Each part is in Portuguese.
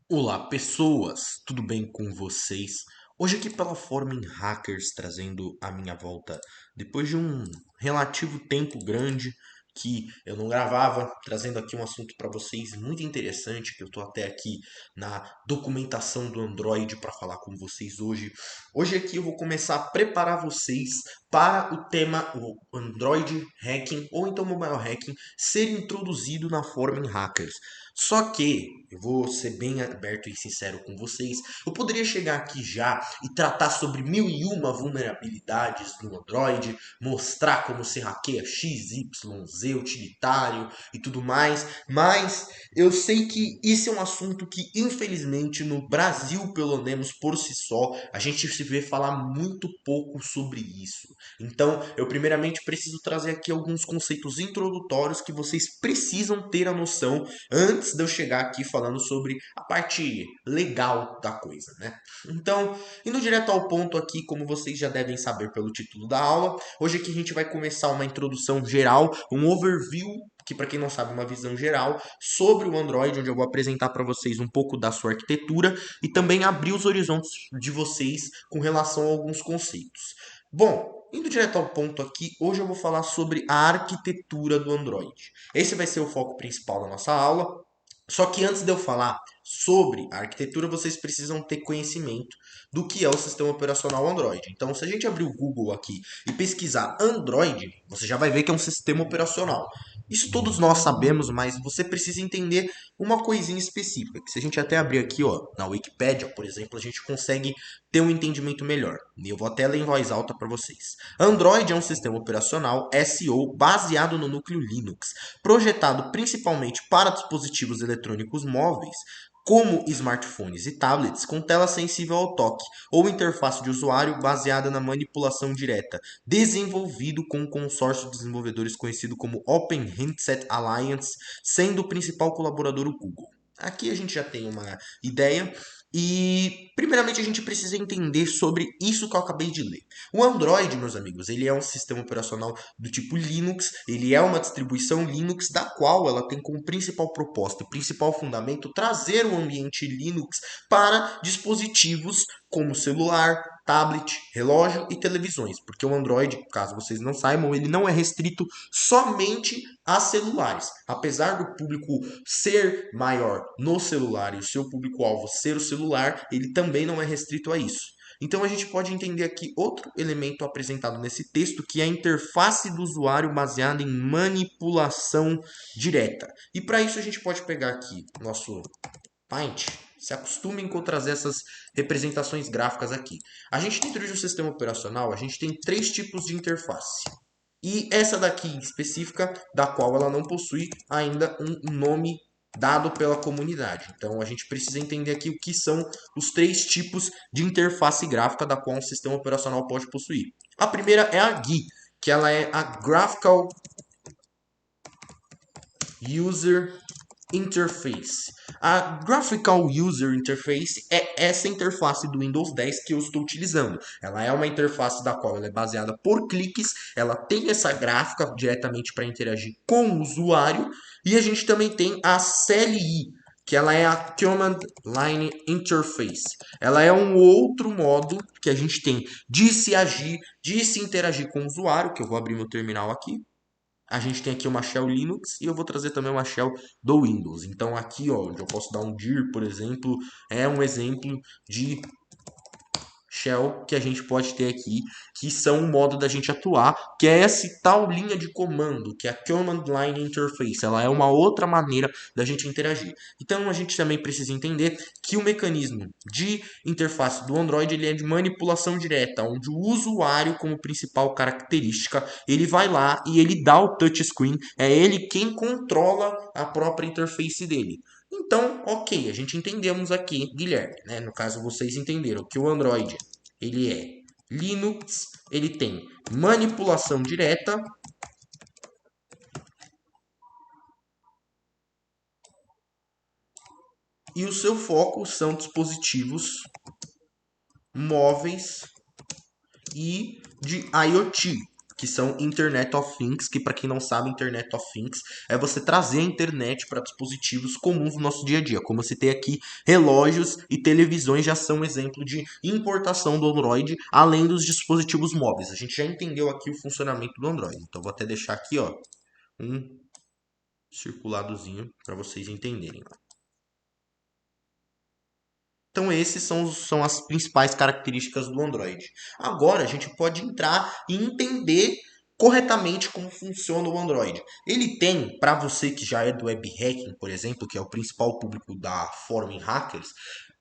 Olá, pessoas! Tudo bem com vocês? Hoje aqui pela Forum Hackers trazendo a minha volta depois de um relativo tempo grande que eu não gravava, trazendo aqui um assunto para vocês muito interessante que eu estou até aqui na documentação do Android para falar com vocês hoje. Hoje aqui eu vou começar a preparar vocês para o tema o Android Hacking ou então Mobile Hacking ser introduzido na Forum Hackers. Só que, eu vou ser bem aberto e sincero com vocês, eu poderia chegar aqui já e tratar sobre mil e uma vulnerabilidades no Android, mostrar como se hackeia X, Y, Z, utilitário e tudo mais, mas eu sei que isso é um assunto que, infelizmente, no Brasil, pelo menos por si só, a gente se vê falar muito pouco sobre isso. Então, eu primeiramente preciso trazer aqui alguns conceitos introdutórios que vocês precisam ter a noção antes de eu chegar aqui falando sobre a parte legal da coisa, né? Então, indo direto ao ponto aqui, como vocês já devem saber pelo título da aula, hoje aqui a gente vai começar uma introdução geral, um overview que para quem não sabe, uma visão geral sobre o Android, onde eu vou apresentar para vocês um pouco da sua arquitetura e também abrir os horizontes de vocês com relação a alguns conceitos. Bom, indo direto ao ponto aqui, hoje eu vou falar sobre a arquitetura do Android. Esse vai ser o foco principal da nossa aula. Só que antes de eu falar sobre a arquitetura, vocês precisam ter conhecimento do que é o sistema operacional Android. Então, se a gente abrir o Google aqui e pesquisar Android, você já vai ver que é um sistema operacional. Isso todos nós sabemos, mas você precisa entender uma coisinha específica. Que se a gente até abrir aqui, ó, na Wikipédia, por exemplo, a gente consegue ter um entendimento melhor. E eu vou até ler em voz alta para vocês. Android é um sistema operacional SO baseado no núcleo Linux, projetado principalmente para dispositivos eletrônicos móveis, como smartphones e tablets com tela sensível ao toque, ou interface de usuário baseada na manipulação direta, desenvolvido com um consórcio de desenvolvedores conhecido como Open Handset Alliance, sendo o principal colaborador o Google. Aqui a gente já tem uma ideia e, primeiramente, a gente precisa entender sobre isso que eu acabei de ler. O Android, meus amigos, ele é um sistema operacional do tipo Linux, ele é uma distribuição Linux da qual ela tem como principal proposta e principal fundamento trazer o ambiente Linux para dispositivos como celular, tablet, relógio e televisões, porque o Android, caso vocês não saibam, ele não é restrito somente a celulares. Apesar do público ser maior no celular e o seu público-alvo ser o celular, ele também não é restrito a isso. Então a gente pode entender aqui outro elemento apresentado nesse texto, que é a interface do usuário baseada em manipulação direta. E para isso a gente pode pegar aqui o nosso Paint. Se acostumem com trazer essas representações gráficas aqui. A gente dentro de um sistema operacional, a gente tem três tipos de interface. E essa daqui específica, da qual ela não possui ainda um nome dado pela comunidade. Então a gente precisa entender aqui o que são os três tipos de interface gráfica da qual um sistema operacional pode possuir. A primeira é a GUI, que ela é a Graphical User Interface. A Graphical User Interface é essa interface do Windows 10 que eu estou utilizando. Ela é uma interface da qual ela é baseada por cliques, ela tem essa gráfica diretamente para interagir com o usuário, e a gente também tem a CLI, que ela é a Command Line Interface. Ela é um outro modo que a gente tem de se agir, de se interagir com o usuário, que eu vou abrir meu terminal aqui. A gente tem aqui uma shell Linux e eu vou trazer também uma shell do Windows. Então aqui, ó, onde eu posso dar um dir, por exemplo, é um exemplo de shell que a gente pode ter aqui, que são um modo da gente atuar, que é essa tal linha de comando, que é a Command Line Interface. Ela é uma outra maneira da gente interagir. Então a gente também precisa entender que o mecanismo de interface do Android ele é de manipulação direta, onde o usuário, como principal característica, ele vai lá e ele dá o touchscreen, é ele quem controla a própria interface dele. Então, ok, a gente entendemos aqui, Guilherme, né? No caso, vocês entenderam que o Android ele é Linux, ele tem manipulação direta e o seu foco são dispositivos móveis e de IoT. que são Internet of Things, que para quem não sabe, Internet of Things é você trazer a internet para dispositivos comuns no nosso dia a dia. Como eu citei aqui, relógios e televisões já são exemplo de importação do Android, além dos dispositivos móveis. A gente já entendeu aqui o funcionamento do Android. Então vou até deixar aqui, ó, um circuladozinho para vocês entenderem. Então, esses são as principais características do Android. Agora, a gente pode entrar e entender corretamente como funciona o Android. Ele tem, para você que já é do web hacking, por exemplo, que é o principal público da fórum em hackers,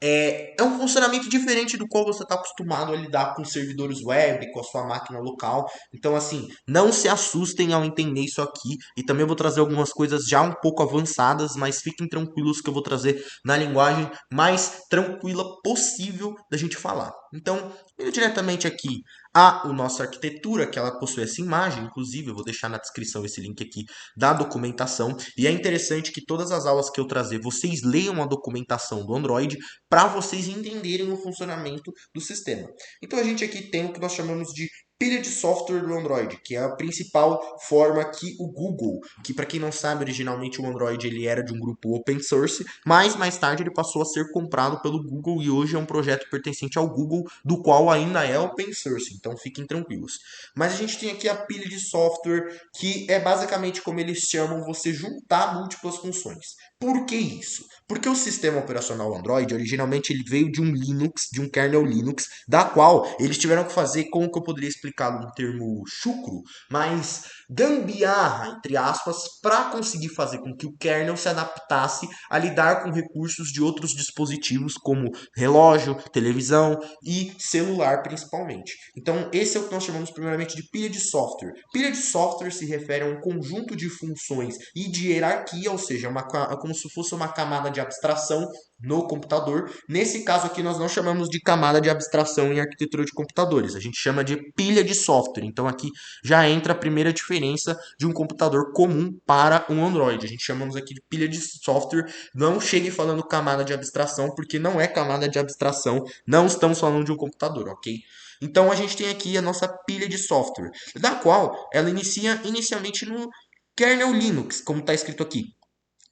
é um funcionamento diferente do qual você está acostumado a lidar com servidores web, com a sua máquina local. Então, assim, não se assustem ao entender isso aqui. E também eu vou trazer algumas coisas já um pouco avançadas, mas fiquem tranquilos que eu vou trazer na linguagem mais tranquila possível da gente falar. Então, indo diretamente aqui a nossa arquitetura, que ela possui essa imagem, inclusive eu vou deixar na descrição esse link aqui da documentação, e é interessante que todas as aulas que eu trazer, vocês leiam a documentação do Android para vocês entenderem o funcionamento do sistema. Então a gente aqui tem o que nós chamamos de pilha de software do Android, que é a principal forma que o Google, que para quem não sabe, originalmente o Android ele era de um grupo open source, mas mais tarde ele passou a ser comprado pelo Google e hoje é um projeto pertencente ao Google, do qual ainda é open source, então fiquem tranquilos. Mas a gente tem aqui a pilha de software, que é basicamente como eles chamam você juntar múltiplas funções. Por que isso? Porque o sistema operacional Android, originalmente ele veio de um Linux, de um kernel Linux, da qual eles tiveram que fazer, como que eu poderia explicar num termo chucro, mas gambiarra, entre aspas, para conseguir fazer com que o kernel se adaptasse a lidar com recursos de outros dispositivos, como relógio, televisão e celular principalmente. Então, esse é o que nós chamamos primeiramente de pilha de software. Pilha de software se refere a um conjunto de funções e de hierarquia, ou seja, como se fosse uma camada de abstração no computador. Nesse caso aqui, nós não chamamos de camada de abstração em arquitetura de computadores, a gente chama de pilha de software. Então, aqui já entra a primeira diferença de um computador comum para um Android. A gente chamamos aqui de pilha de software. Não chegue falando camada de abstração, porque não é camada de abstração. Não estamos falando de um computador, ok? Então, a gente tem aqui a nossa pilha de software, da qual ela inicia inicialmente no kernel Linux, como está escrito aqui.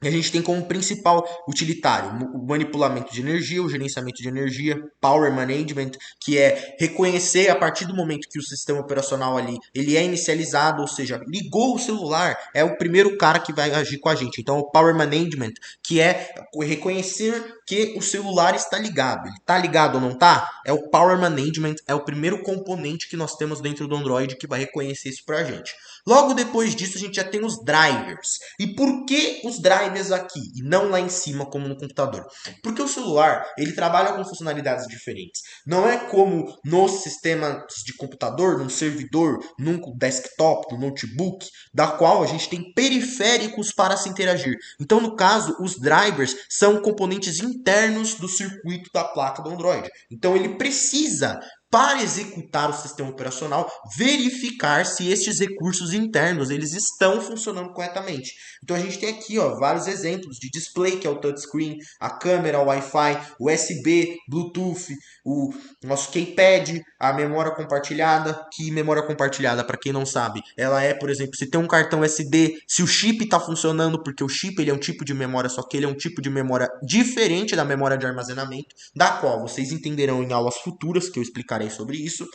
E a gente tem como principal utilitário o manipulamento de energia, o gerenciamento de energia, power management, que é reconhecer a partir do momento que o sistema operacional ali ele é inicializado, ou seja, ligou o celular, é o primeiro cara que vai agir com a gente. Então, o power management, que é reconhecer que o celular está ligado. Ele está ligado ou não está? É o power management, é o primeiro componente que nós temos dentro do Android que vai reconhecer isso para a gente. Logo depois disso, a gente já tem os drivers. E por que os drivers aqui e não lá em cima como no computador? Porque o celular, ele trabalha com funcionalidades diferentes. Não é como nos sistemas de computador, num servidor, num desktop, num notebook, da qual a gente tem periféricos para se interagir. Então, no caso, os drivers são componentes internos do circuito da placa do Android. Então, ele precisa para executar o sistema operacional, verificar se estes recursos internos eles estão funcionando corretamente. Então a gente tem aqui vários exemplos de display, que é o touchscreen, a câmera, o Wi-Fi, USB, Bluetooth, o nosso keypad, a memória compartilhada, que memória compartilhada, para quem não sabe, ela é, por exemplo, se tem um cartão SD, se o chip está funcionando, porque o chip ele é um tipo de memória, só que ele é um tipo de memória diferente da memória de armazenamento, da qual vocês entenderão em aulas futuras, que eu explicarei sobre isso,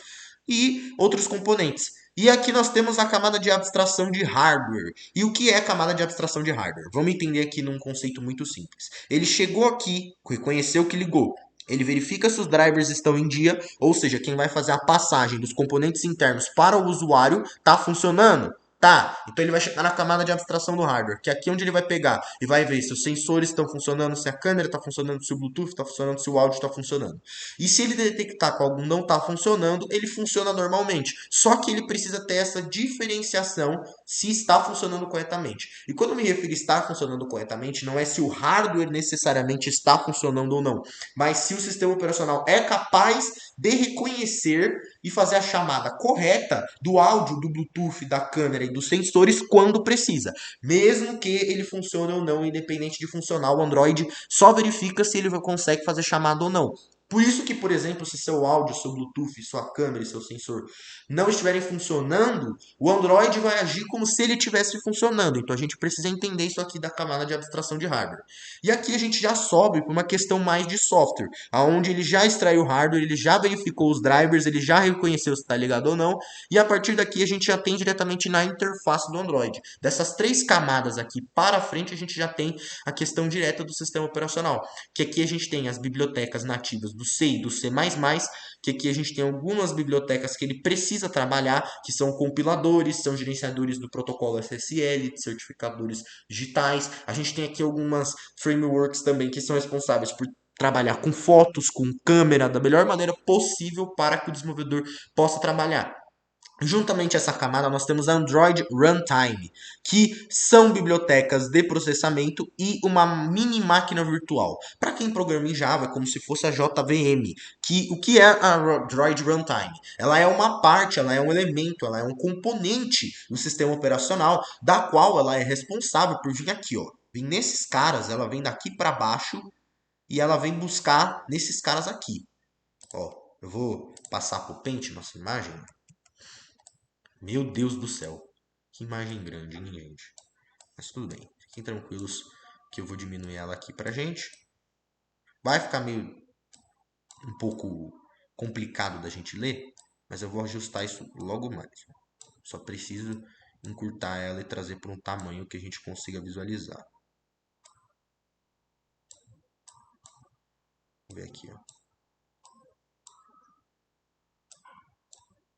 e outros componentes. E aqui nós temos a camada de abstração de hardware. E o que é a camada de abstração de hardware? Vamos entender aqui num conceito muito simples. Ele chegou aqui, reconheceu que ligou. Ele verifica se os drivers estão em dia, ou seja, quem vai fazer a passagem dos componentes internos para o usuário está funcionando. Tá, então ele vai chegar na camada de abstração do hardware, que é aqui onde ele vai pegar e vai ver se os sensores estão funcionando, se a câmera está funcionando, se o Bluetooth está funcionando, se o áudio está funcionando. E se ele detectar que algo não está funcionando, ele funciona normalmente. Só que ele precisa ter essa diferenciação se está funcionando corretamente. E quando eu me refiro a estar funcionando corretamente, não é se o hardware necessariamente está funcionando ou não, mas se o sistema operacional é capaz de reconhecer e fazer a chamada correta do áudio, do Bluetooth, da câmera e dos sensores quando precisa. Mesmo que ele funcione ou não, independente de funcionar, o Android só verifica se ele consegue fazer chamada ou não. Por isso que, por exemplo, se seu áudio, seu Bluetooth, sua câmera e seu sensor não estiverem funcionando, o Android vai agir como se ele estivesse funcionando. Então a gente precisa entender isso aqui da camada de abstração de hardware. E aqui a gente já sobe para uma questão mais de software, aonde ele já extraiu o hardware, ele já verificou os drivers, ele já reconheceu se está ligado ou não, e a partir daqui a gente já tem diretamente na interface do Android. Dessas três camadas aqui para frente, a gente já tem a questão direta do sistema operacional, que aqui a gente tem as bibliotecas nativas do C e do C++, que aqui a gente tem algumas bibliotecas que ele precisa trabalhar, que são compiladores, são gerenciadores do protocolo SSL, certificadores digitais. A gente tem aqui algumas frameworks também que são responsáveis por trabalhar com fotos, com câmera, da melhor maneira possível para que o desenvolvedor possa trabalhar. Juntamente a essa camada, nós temos Android Runtime, que são bibliotecas de processamento e uma mini máquina virtual. Para quem programa em Java, é como se fosse a JVM. O que é a Android Runtime? Ela é uma parte, ela é um elemento, ela é um componente do sistema operacional, da qual ela é responsável por vir aqui, ó. Vir nesses caras, ela vem daqui para baixo e ela vem buscar nesses caras aqui. Ó, eu vou passar para o Paint nossa imagem. Meu Deus do céu. Que imagem grande, hein, gente? Mas tudo bem. Fiquem tranquilos que eu vou diminuir ela aqui pra gente. Vai ficar meio um pouco complicado da gente ler, mas eu vou ajustar isso logo mais. Só preciso encurtar ela e trazer para um tamanho que a gente consiga visualizar. Vou ver aqui, ó.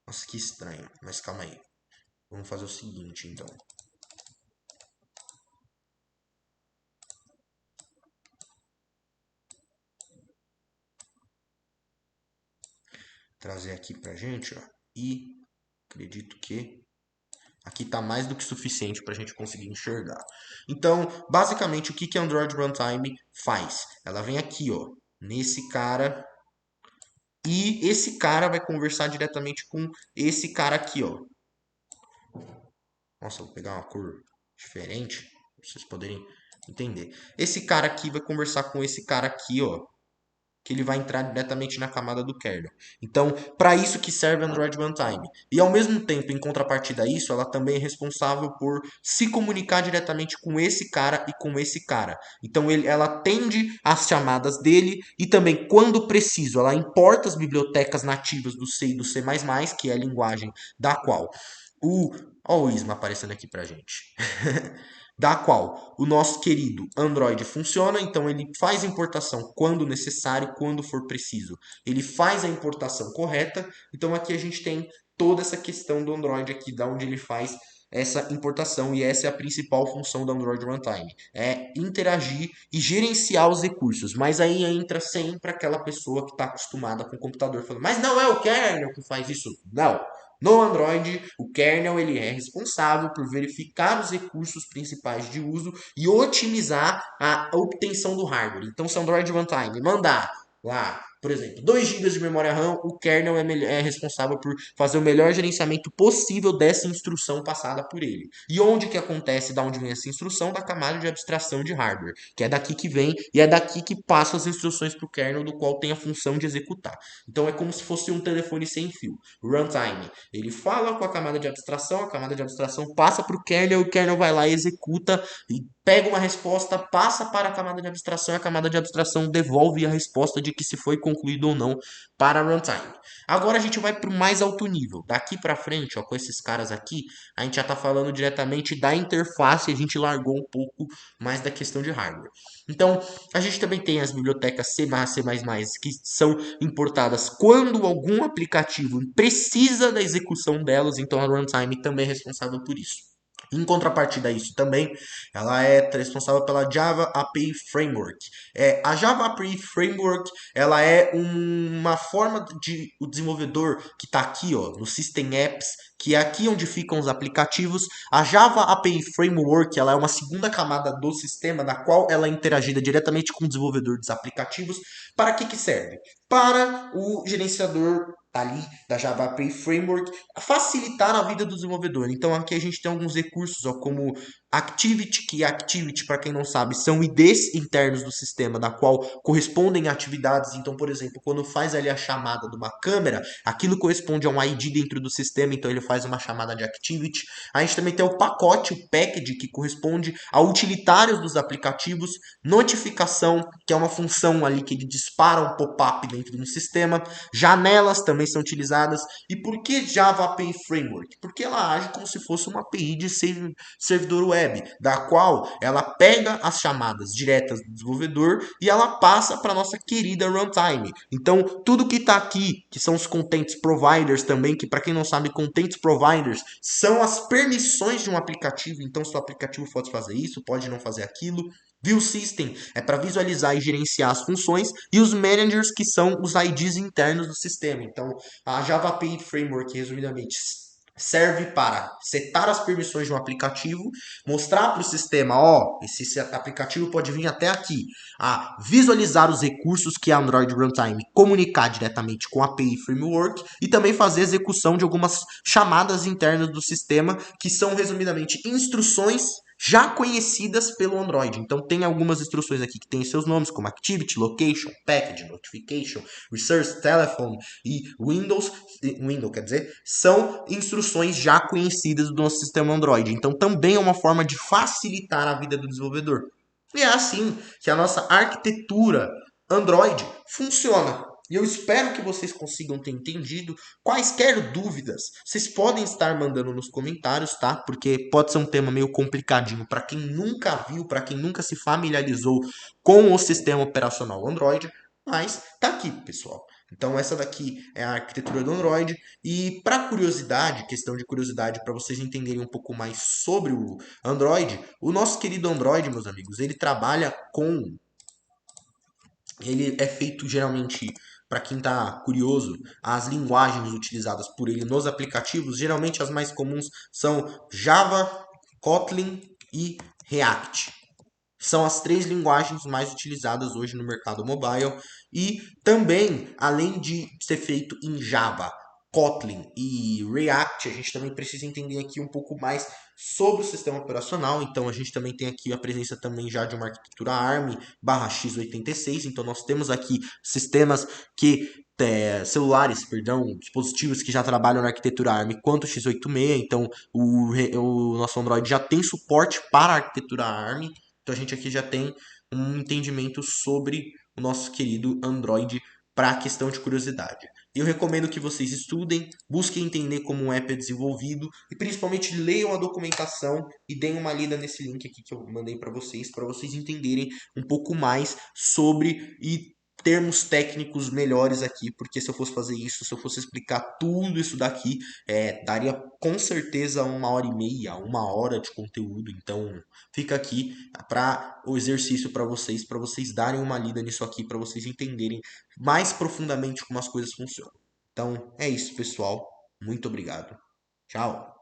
Nossa, que estranho. Mas calma aí. Vamos fazer o seguinte, então. Trazer aqui pra gente, ó. E acredito que aqui está mais do que suficiente para a gente conseguir enxergar. Então, basicamente, o que a Android Runtime faz? Ela vem aqui, ó, nesse cara, e esse cara vai conversar diretamente com esse cara aqui, ó. Nossa, vou pegar uma cor diferente, para vocês poderem entender. Esse cara aqui vai conversar com esse cara aqui, ó, que ele vai entrar diretamente na camada do kernel. Então, para isso que serve Android Runtime. E ao mesmo tempo, em contrapartida a isso, ela também é responsável por se comunicar diretamente com esse cara e com esse cara. Então, ela atende às chamadas dele e também, quando preciso, ela importa as bibliotecas nativas do C e do C++, que é a linguagem da qual Olha o Isma aparecendo aqui pra gente. Da qual o nosso querido Android funciona, então ele faz a importação quando necessário, quando for preciso. Ele faz a importação correta, então aqui a gente tem toda essa questão do Android aqui, da onde ele faz essa importação, e essa é a principal função do Android Runtime, é interagir e gerenciar os recursos, mas aí entra sempre aquela pessoa que está acostumada com o computador, falando, mas não é o kernel que faz isso, não. No Android, o kernel ele é responsável por verificar os recursos principais de uso e otimizar a obtenção do hardware. Então, se o Android Runtime mandar lá, por exemplo, 2 GB de memória RAM, o kernel é responsável por fazer o melhor gerenciamento possível dessa instrução passada por ele. E onde que acontece, da onde vem essa instrução? Da camada de abstração de hardware, que é daqui que vem e é daqui que passa as instruções para o kernel, do qual tem a função de executar. Então é como se fosse um telefone sem fio. Runtime, ele fala com a camada de abstração, a camada de abstração passa para o kernel vai lá e executa e pega uma resposta, passa para a camada de abstração, e a camada de abstração devolve a resposta de que se foi concluído ou não para a runtime. Agora a gente vai para o mais alto nível. Daqui para frente, ó, com esses caras aqui, a gente já está falando diretamente da interface e a gente largou um pouco mais da questão de hardware. Então, a gente também tem as bibliotecas C++, que são importadas quando algum aplicativo precisa da execução delas, então a runtime também é responsável por isso. Em contrapartida a isso também, ela é responsável pela Java API Framework. A Java API Framework, ela é uma forma de o desenvolvedor que está aqui, ó, no System Apps, que é aqui onde ficam os aplicativos. A Java API Framework, ela é uma segunda camada do sistema, da qual ela é interagida diretamente com o desenvolvedor dos aplicativos. Para que serve? Para o gerenciador ali da Java API Framework facilitar a vida do desenvolvedor. Então aqui a gente tem alguns recursos, ó, como Activity, que Activity, para quem não sabe, são IDs internos do sistema, da qual correspondem a atividades. Então, por exemplo, quando faz ali a chamada de uma câmera, aquilo corresponde a um ID dentro do sistema, então ele faz uma chamada de Activity. A gente também tem o pacote, o package, que corresponde a utilitários dos aplicativos, notificação, que é uma função ali que ele dispara um pop-up dentro do sistema, janelas também são utilizadas. E por que Java API Framework? Porque ela age como se fosse uma API de servidor web, da qual ela pega as chamadas diretas do desenvolvedor e ela passa para nossa querida runtime. Então, tudo que está aqui, que são os contents providers também, que para quem não sabe, contents providers são as permissões de um aplicativo. Então, seu aplicativo pode fazer isso, pode não fazer aquilo. View System é para visualizar e gerenciar as funções, e os managers, que são os IDs internos do sistema. Então, a Java API Framework, resumidamente, serve para setar as permissões de um aplicativo, mostrar para o sistema, ó, esse aplicativo pode vir até aqui, a visualizar os recursos que a Android Runtime comunicar diretamente com a API Framework e também fazer execução de algumas chamadas internas do sistema, que são resumidamente instruções já conhecidas pelo Android. Então tem algumas instruções aqui que têm seus nomes, como Activity, Location, Package, Notification, Resource, Telephone e Windows, quer dizer, são instruções já conhecidas do nosso sistema Android. Então também é uma forma de facilitar a vida do desenvolvedor. E é assim que a nossa arquitetura Android funciona. E eu espero que vocês consigam ter entendido. Quaisquer dúvidas, vocês podem estar mandando nos comentários, tá? Porque pode ser um tema meio complicadinho para quem nunca viu, para quem nunca se familiarizou com o sistema operacional Android. Mas tá aqui, pessoal. Então essa daqui é a arquitetura do Android. E para curiosidade, questão de curiosidade, para vocês entenderem um pouco mais sobre o Android, o nosso querido Android, meus amigos, ele trabalha com... Ele é feito geralmente, para quem está curioso, as linguagens utilizadas por ele nos aplicativos, geralmente as mais comuns são Java, Kotlin e React. São as três linguagens mais utilizadas hoje no mercado mobile. E também, além de ser feito em Java, Kotlin e React, a gente também precisa entender aqui um pouco mais sobre o sistema operacional. Então a gente também tem aqui a presença também já de uma arquitetura ARM/x86. Então nós temos aqui sistemas que celulares, perdão, dispositivos que já trabalham na arquitetura ARM quanto x86. Então o nosso Android já tem suporte para a arquitetura ARM. Então a gente aqui já tem um entendimento sobre o nosso querido Android para a questão de curiosidade. Eu recomendo que vocês estudem, busquem entender como um app é desenvolvido e principalmente leiam a documentação e deem uma lida nesse link aqui que eu mandei para vocês entenderem um pouco mais sobre e termos técnicos melhores aqui, porque se eu fosse fazer isso, se eu fosse explicar tudo isso daqui, daria com certeza 1h30, 1 hora de conteúdo. Então fica aqui para o exercício para vocês darem uma lida nisso aqui, para vocês entenderem mais profundamente como as coisas funcionam. Então é isso, pessoal. Muito obrigado. Tchau.